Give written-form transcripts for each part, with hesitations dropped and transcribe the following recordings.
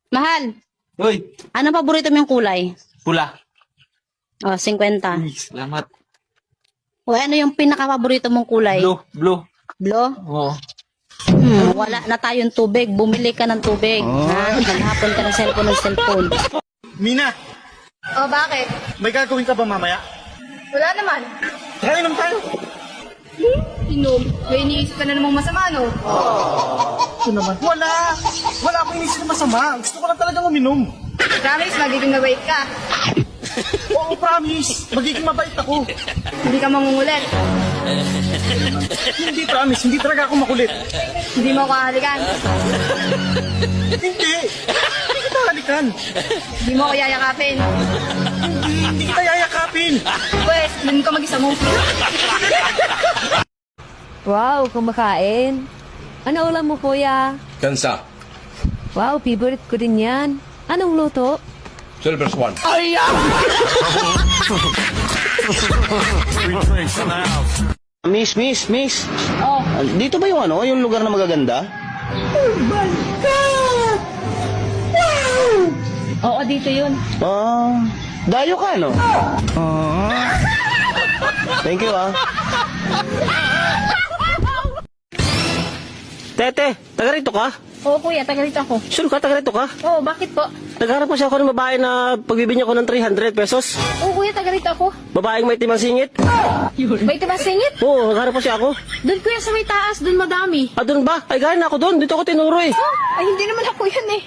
Mahal, Uy, ano paborito mo yung kulay? pula. Oh, 50. Ay, salamat. O ano yung pinaka-paborito mong kulay? Blue. Blue? Oo. Wala na tayong tubig. Bumili ka ng tubig. Ha? Maghapon ka ng cellphone. Mina, Oh, bakit? may gagawin ka ba mamaya? Wala naman. Try naman tayo. Inom. May iniisip ka na namang masama, no? Ito naman. Wala akong inisip na masama. Gusto ko lang talagang uminom. Promise, magiging mabait ka. Oo, promise. Magiging mabait ako. Hindi ka mangungulit. Hindi, promise. Hindi talaga ako makulit. Hindi mo ako hahalikan. Hindi. Hindi kita halikan. Hindi mo ako yayakapin. Hindi kita yayakapin. Pwes, dun ka mag-isa mo. Wow, kumakain. Ano ulam mo, kuya? Kansa. Wow, favorite ko din yan. Anong luto? Silver Swan. Miss. Oh, Dito ba yung ano, yung lugar na magaganda? oo, dito yun. Dayo ka, no? Thank you, Tete, taga rito ka? Oo, kuya, taga rito ako. Sure ka, taga rito ka? Oo, bakit po? Nagharap kasi ako ng babae na pagbibigyan ko ng 300 pesos. Oo, kuya, taga rito ako. Babaeng may timang singit. May ba singit? Oo, nagharap kasi ako. Doon, kuya, sa may taas. Doon madami. Doon ba? Ay, gano'n ako doon. Dito ako tinuro eh. Ay, hindi naman ako yan eh.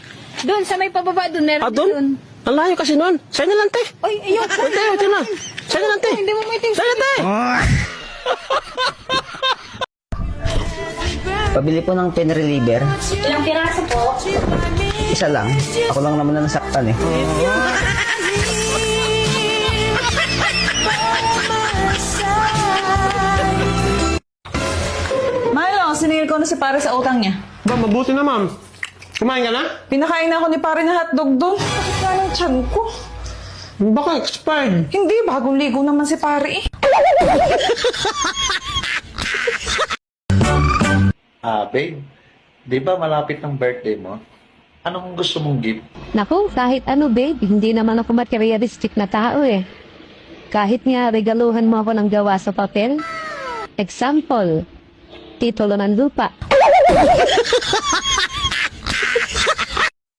Doon, sa may pababa doon, meron Doon? Ang layo kasi noon. Sa'yo na lang, te. Ay, ayun. Ito na. Sa'yo na lang, te. Hindi mo may tingin. Sa'yo na, te. Pabili po ng pain reliever. Ilang piraso po? Isa lang. Ako lang naman na nasaktan eh. Milo, siningil ko na si pare sa utang niya. Ba, mabuti naman. Kumain ka na? Pinakain na ako ni pare ng hotdog doon. Bakit nga ng tiyan ko? Baka expired. Hindi, bagong ligo naman si pare eh. Babe, di ba malapit ng birthday mo? Anong gusto mong gift? Naku, kahit ano, babe. Hindi naman ako materialistic na tao eh. Kahit nga regaluhan mo ako ng gawa sa papel. Example, titulo ng lupa.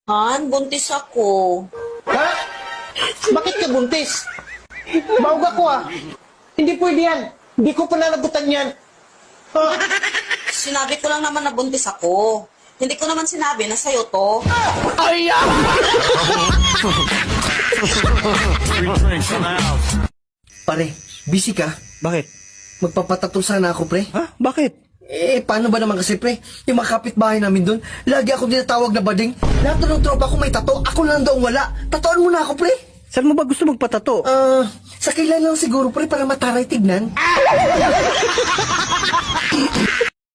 Han, buntis ako. Ha? Bakit ka buntis? Mauga ko Hindi pwede yan. Hindi ko pananagutan yan. Sinabi ko lang naman na buntis ako. Hindi ko naman sinabi na sa'yo to. Pare, busy ka? Bakit? Magpapatato sana ako, pre. Ha? Bakit? Paano ba naman kasi, pre? Yung mga kapitbahay namin doon, lagi ako dinatawag na bading. Lahat ng tropa ko may tato, ako lang daw wala. Tatoan mo na ako, pre. Saan mo ba gusto magpatato? Sa kailan lang siguro, pre, para mataray tignan.